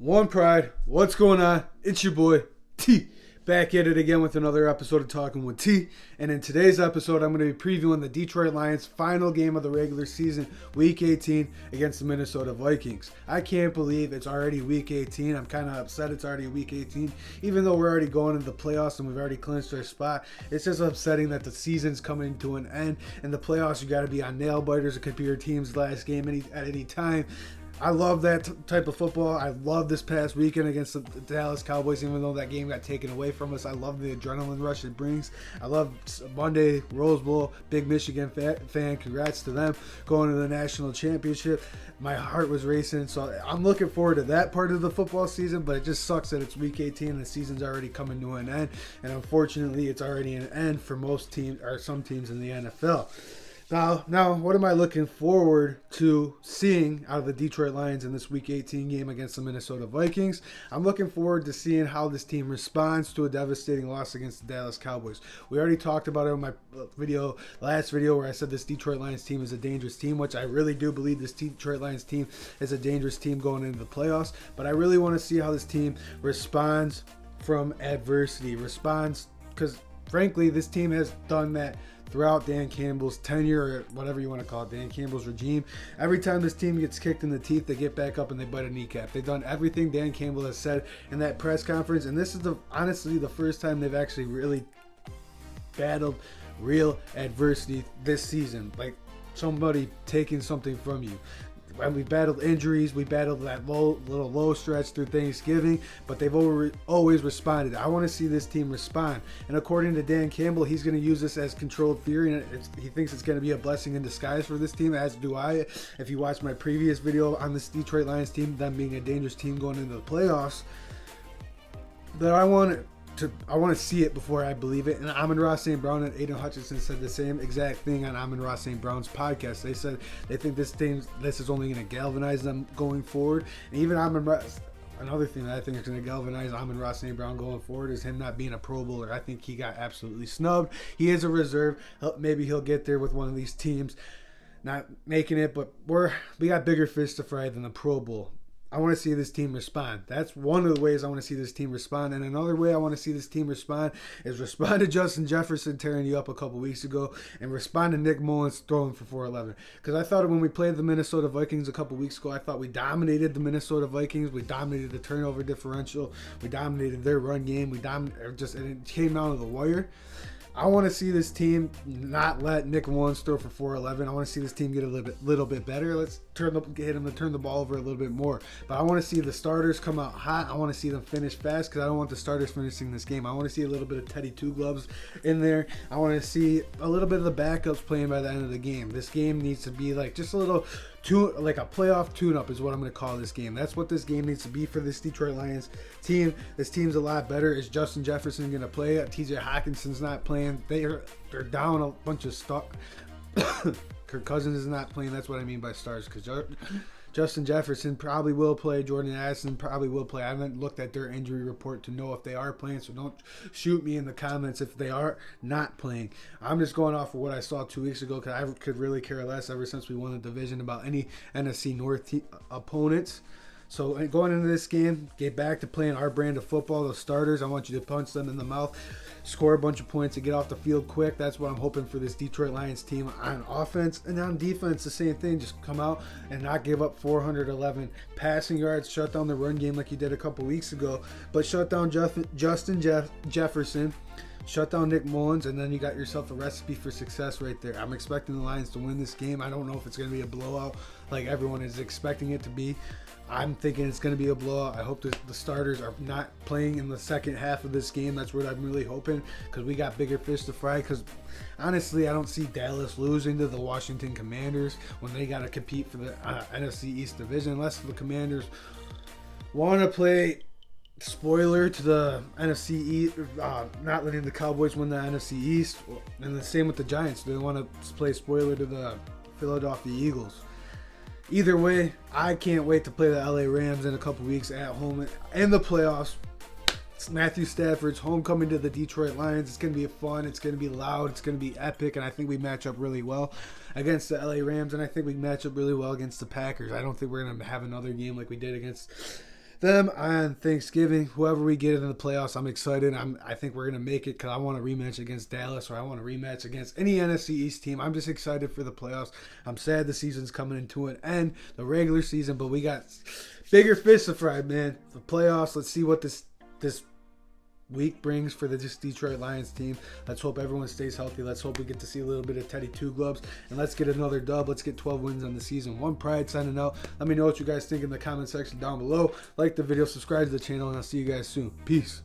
One Pride, what's going on? It's your boy T, back at it again with another episode of Talking with T. And in today's episode, I'm going to be previewing the Detroit Lions' final game of the regular season, Week 18, against the Minnesota Vikings. I can't believe it's already Week 18. I'm kind of upset it's already Week 18, even though we're already going into the playoffs and we've already clinched our spot. It's just upsetting that the season's coming to an end. In the playoffs, you got to be on nail biters. It could be your team's last game at any time. I love that type of football. I love this past weekend against the Dallas Cowboys, even though that game got taken away from us. I love the adrenaline rush it brings. I love Monday, Rose Bowl, big Michigan fan. Congrats to them going to the national championship. My heart was racing, so I'm looking forward to that part of the football season, but it just sucks that it's Week 18 and the season's already coming to an end, and unfortunately it's already an end for most teams, or some teams in the NFL. Now, what am I looking forward to seeing out of the Detroit Lions in this Week 18 game against the Minnesota Vikings? I'm looking forward to seeing how this team responds to a devastating loss against the Dallas Cowboys. We already talked about it in my last video where I said this Detroit Lions team is a dangerous team, which I really do believe this Detroit Lions team is a dangerous team going into the playoffs. But I really want to see how this team responds from adversity, because frankly, this team has done that throughout Dan Campbell's tenure, or whatever you want to call it, Dan Campbell's regime. Every time this team gets kicked in the teeth, they get back up and they bite a kneecap. They've done everything Dan Campbell has said in that press conference, and this is honestly the first time they've actually really battled real adversity this season, like somebody taking something from you. And we battled injuries, we battled that little low stretch through Thanksgiving, but they've always responded. I want to see this team respond. And according to Dan Campbell, he's going to use this as controlled fear, and he thinks it's going to be a blessing in disguise for this team, as do I. If you watched my previous video on this Detroit Lions team, them being a dangerous team going into the playoffs, that I want to see it before I believe it. And Amon-Ra St. Brown and Aiden Hutchinson said the same exact thing on Amon-Ra St. Brown's podcast. They said they think this is only going to galvanize them going forward. And even another thing that I think is going to galvanize Amon-Ra St. Brown going forward is him not being a Pro Bowler. I think he got absolutely snubbed. He is a reserve. Maybe he'll get there with one of these teams not making it, but we got bigger fish to fry than the Pro Bowl. I want to see this team respond. That's one of the ways I want to see this team respond. And another way I want to see this team respond is respond to Justin Jefferson tearing you up a couple weeks ago, and respond to Nick Mullins throwing for 411. Because I thought when we played the Minnesota Vikings a couple weeks ago, I thought we dominated the Minnesota Vikings. We dominated the turnover differential. We dominated their run game. And it came down to the wire. I want to see this team not let Nick Mullins throw for 411. I want to see this team get a little bit better. Let's get him to turn the ball over a little bit more. But I want to see the starters come out hot. I want to see them finish fast, because I don't want the starters finishing this game. I want to see a little bit of Teddy Two Gloves in there. I want to see a little bit of the backups playing by the end of the game. This game needs to be like just a little like a playoff tune-up is what I'm going to call this game. That's what this game needs to be for this Detroit Lions team. This team's a lot better. Is Justin Jefferson going to play? TJ Hawkinson's not playing. They're down a bunch of stuff. Kirk Cousins is not playing. That's what I mean by stars, because Justin Jefferson probably will play. Jordan Addison probably will play. I haven't looked at their injury report to know if they are playing, so don't shoot me in the comments if they are not playing. I'm just going off of what I saw 2 weeks ago, because I could really care less ever since we won the division about any NFC North opponents. So going into this game, get back to playing our brand of football. The starters, I want you to punch them in the mouth, score a bunch of points, and get off the field quick. That's what I'm hoping for this Detroit Lions team on offense. And on defense, the same thing. Just come out and not give up 411 passing yards. Shut down the run game like you did a couple weeks ago. But shut down Justin Jefferson. Shut down Nick Mullins, and then you got yourself a recipe for success right there. I'm expecting the Lions to win this game. I don't know if it's going to be a blowout like everyone is expecting it to be. I'm thinking it's going to be a blowout. I hope that the starters are not playing in the second half of this game. That's what I'm really hoping, because we got bigger fish to fry. Because honestly, I don't see Dallas losing to the Washington Commanders when they got to compete for the NFC East division, unless the Commanders want to play spoiler to the NFC East, not letting the Cowboys win the NFC East. And the same with the Giants. They want to play spoiler to the Philadelphia Eagles. Either way, I can't wait to play the LA Rams in a couple weeks at home in the playoffs. It's Matthew Stafford's homecoming to the Detroit Lions. It's going to be fun. It's going to be loud. It's going to be epic. And I think we match up really well against the LA Rams. And I think we match up really well against the Packers. I don't think we're going to have another game like we did against them on Thanksgiving. Whoever we get in the playoffs, I'm excited. I think we're going to make it because I want a rematch against Dallas, or I want a rematch against any NFC East team. I'm just excited for the playoffs. I'm sad the season's coming into an end, the regular season, but we got bigger fish to fry, man. The playoffs, let's see what this week brings for the Detroit Lions team. Let's hope everyone stays healthy. Let's hope we get to see a little bit of Teddy Two Gloves, and let's get another dub. Let's get 12 wins on the season. One Pride signing out. Let me know what you guys think in the comment section down below. Like the video, subscribe to the channel, and I'll see you guys soon. Peace.